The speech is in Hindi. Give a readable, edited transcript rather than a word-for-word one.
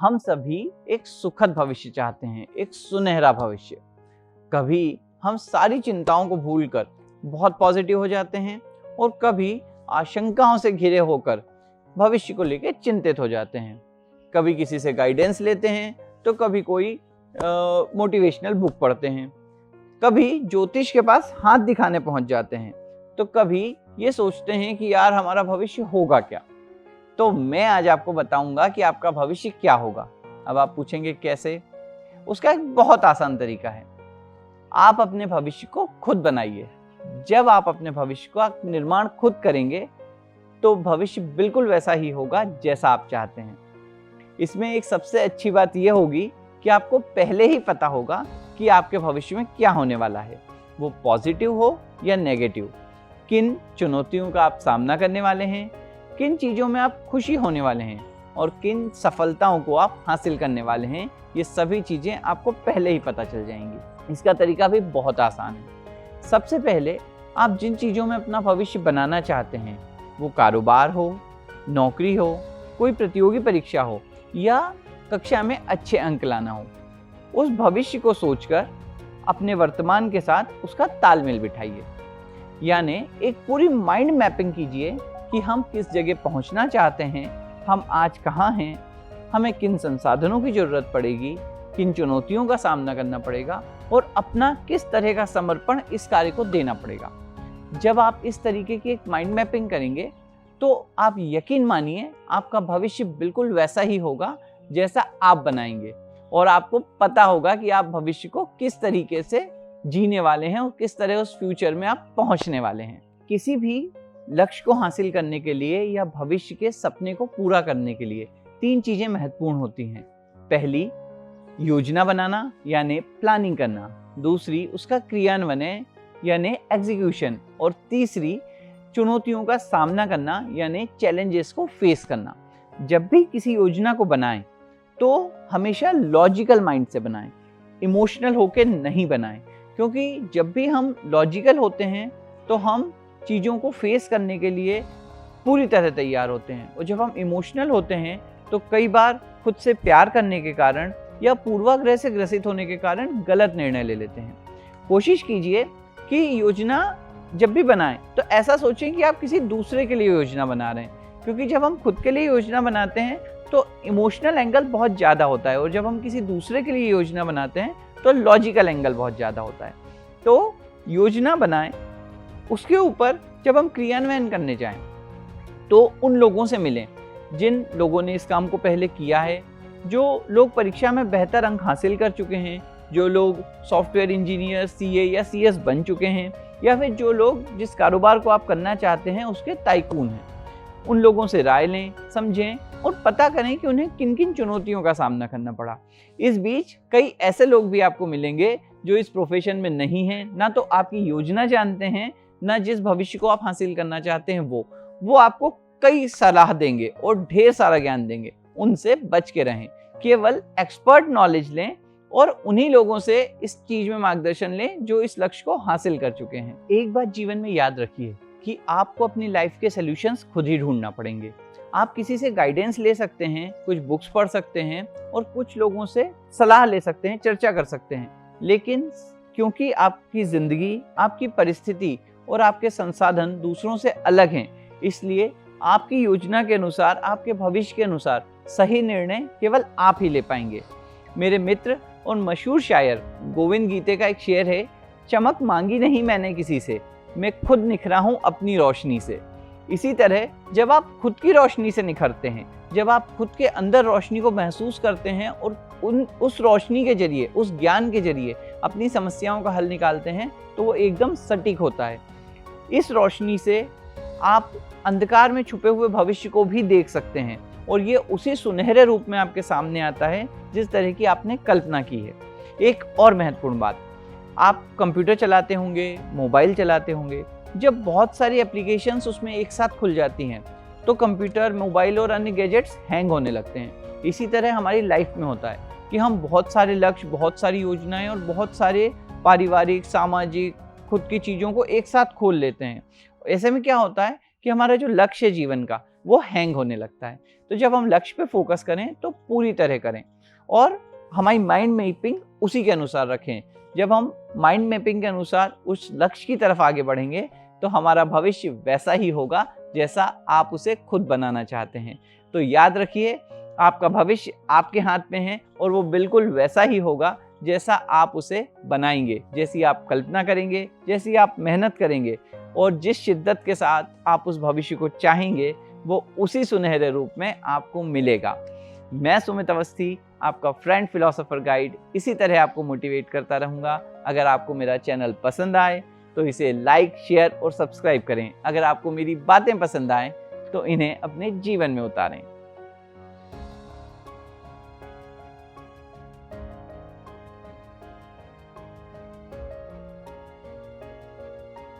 हम सभी एक सुखद भविष्य चाहते हैं, एक सुनहरा भविष्य। कभी हम सारी चिंताओं को भूलकर बहुत पॉजिटिव हो जाते हैं और कभी आशंकाओं से घिरे होकर भविष्य को लेकर चिंतित हो जाते हैं। कभी किसी से गाइडेंस लेते हैं तो कभी कोई मोटिवेशनल बुक पढ़ते हैं, कभी ज्योतिष के पास हाथ दिखाने पहुंच जाते हैं, तो कभी ये सोचते हैं कि यार हमारा भविष्य होगा क्या। तो मैं आज आपको बताऊंगा कि आपका भविष्य क्या होगा। अब आप पूछेंगे कैसे? उसका एक बहुत आसान तरीका है। आप अपने भविष्य को खुद बनाइए। जब आप अपने भविष्य का निर्माण खुद करेंगे तो भविष्य बिल्कुल वैसा ही होगा जैसा आप चाहते हैं। इसमें एक सबसे अच्छी बात यह होगी कि आपको पहले ही पता होगा कि आपके भविष्य में क्या होने वाला है, वो पॉजिटिव हो या नेगेटिव, किन चुनौतियों का आप सामना करने वाले हैं, किन चीज़ों में आप खुशी होने वाले हैं और किन सफलताओं को आप हासिल करने वाले हैं। ये सभी चीज़ें आपको पहले ही पता चल जाएंगी। इसका तरीका भी बहुत आसान है। सबसे पहले आप जिन चीज़ों में अपना भविष्य बनाना चाहते हैं, वो कारोबार हो, नौकरी हो, कोई प्रतियोगी परीक्षा हो या कक्षा में अच्छे अंक लाना हो, उस भविष्य को सोचकर अपने वर्तमान के साथ उसका तालमेल बिठाइए। यानी एक पूरी माइंड मैपिंग कीजिए कि हम किस जगह पहुंचना चाहते हैं, हम आज कहाँ हैं, हमें किन संसाधनों की ज़रूरत पड़ेगी, किन चुनौतियों का सामना करना पड़ेगा और अपना किस तरह का समर्पण इस कार्य को देना पड़ेगा। जब आप इस तरीके की एक माइंड मैपिंग करेंगे तो आप यकीन मानिए आपका भविष्य बिल्कुल वैसा ही होगा जैसा आप बनाएंगे और आपको पता होगा कि आप भविष्य को किस तरीके से जीने वाले हैं और किस तरह उस फ्यूचर में आप पहुंचने वाले हैं। किसी भी लक्ष्य को हासिल करने के लिए या भविष्य के सपने को पूरा करने के लिए 3 चीज़ें महत्वपूर्ण होती हैं। पहली, योजना बनाना यानी प्लानिंग करना। दूसरी, उसका क्रियान्वयन यानी एग्जीक्यूशन। और तीसरी, चुनौतियों का सामना करना यानी चैलेंजेस को फेस करना। जब भी किसी योजना को बनाएं तो हमेशा लॉजिकल माइंड से बनाएं, इमोशनल होकर नहीं बनाएं। क्योंकि जब भी हम लॉजिकल होते हैं तो हम चीज़ों को फेस करने के लिए पूरी तरह तैयार होते हैं, और जब हम इमोशनल होते हैं तो कई बार खुद से प्यार करने के कारण या पूर्वाग्रह से ग्रसित होने के कारण गलत निर्णय ले लेते हैं। कोशिश कीजिए कि योजना जब भी बनाएं तो ऐसा सोचें कि आप किसी दूसरे के लिए योजना बना रहे हैं, क्योंकि जब हम खुद के लिए योजना बनाते हैं तो इमोशनल एंगल बहुत ज़्यादा होता है और जब हम किसी दूसरे के लिए योजना बनाते हैं तो लॉजिकल एंगल बहुत ज़्यादा होता है। तो योजना बनाएं, उसके ऊपर जब हम क्रियान्वयन करने जाएं तो उन लोगों से मिलें जिन लोगों ने इस काम को पहले किया है, जो लोग परीक्षा में बेहतर अंक हासिल कर चुके हैं, जो लोग सॉफ्टवेयर इंजीनियर, सीए या सीएस बन चुके हैं, या फिर जो लोग जिस कारोबार को आप करना चाहते हैं उसके टाइकून हैं। उन लोगों से राय लें, समझें और पता करें कि उन्हें किन किन चुनौतियों का सामना करना पड़ा। इस बीच कई ऐसे लोग भी आपको मिलेंगे जो इस प्रोफेशन में नहीं हैं, ना तो आपकी योजना जानते हैं, ना जिस भविष्य को आप हासिल करना चाहते हैं वो आपको कई सलाह देंगे और ढेर सारा ज्ञान देंगे। उनसे बच के रहें, केवल एक्सपर्ट नॉलेज लें और उन्हीं लोगों से इस चीज में मार्गदर्शन लें जो इस लक्ष्य को हासिल कर चुके हैं। एक बात जीवन में याद रखिए कि आपको अपनी लाइफ के सॉल्यूशंस खुद ही ढूंढना पड़ेंगे। आप किसी से गाइडेंस ले सकते हैं, कुछ बुक्स पढ़ सकते हैं और कुछ लोगों से सलाह ले सकते हैं, चर्चा कर सकते हैं, लेकिन क्योंकि आपकी जिंदगी, आपकी परिस्थिति और आपके संसाधन दूसरों से अलग हैं, इसलिए आपकी योजना के अनुसार, आपके भविष्य के अनुसार सही निर्णय केवल आप ही ले पाएंगे। मेरे मित्र और मशहूर शायर गोविंद गीते का एक शेर है, चमक मांगी नहीं मैंने किसी से, मैं खुद निखरा हूँ अपनी रोशनी से। इसी तरह जब आप खुद की रोशनी से निखरते हैं, जब आप खुद के अंदर रोशनी को महसूस करते हैं और उस रोशनी के जरिए, उस ज्ञान के जरिए अपनी समस्याओं का हल निकालते हैं, तो वो एकदम सटीक होता है। इस रोशनी से आप अंधकार में छुपे हुए भविष्य को भी देख सकते हैं और ये उसी सुनहरे रूप में आपके सामने आता है जिस तरह की आपने कल्पना की है। एक और महत्वपूर्ण बात, आप कंप्यूटर चलाते होंगे, मोबाइल चलाते होंगे, जब बहुत सारी एप्लीकेशंस उसमें एक साथ खुल जाती हैं तो कंप्यूटर, मोबाइल और अन्य गैजेट्स हैंग होने लगते हैं। इसी तरह हमारी लाइफ में होता है कि हम बहुत सारे लक्ष्य, बहुत सारी योजनाएं और बहुत सारे पारिवारिक, सामाजिक, खुद की चीज़ों को एक साथ खोल लेते हैं। ऐसे में क्या होता है कि हमारा जो लक्ष्य है जीवन का, वो हैंग होने लगता है। तो जब हम लक्ष्य पे फोकस करें तो पूरी तरह करें और हमारी माइंड मैपिंग उसी के अनुसार रखें। जब हम माइंड मैपिंग के अनुसार उस लक्ष्य की तरफ आगे बढ़ेंगे तो हमारा भविष्य वैसा ही होगा जैसा आप उसे खुद बनाना चाहते हैं। तो याद रखिए, आपका भविष्य आपके हाथ में है और वो बिल्कुल वैसा ही होगा जैसा आप उसे बनाएंगे, जैसी आप कल्पना करेंगे, जैसी आप मेहनत करेंगे और जिस शिद्दत के साथ आप उस भविष्य को चाहेंगे वो उसी सुनहरे रूप में आपको मिलेगा। मैं सुमित अवस्थी, आपका फ्रेंड फिलोसोफर गाइड, इसी तरह आपको मोटिवेट करता रहूँगा। अगर आपको मेरा चैनल पसंद आए तो इसे लाइक, शेयर और सब्सक्राइब करें। अगर आपको मेरी बातें पसंद आए तो इन्हें अपने जीवन में उतारें।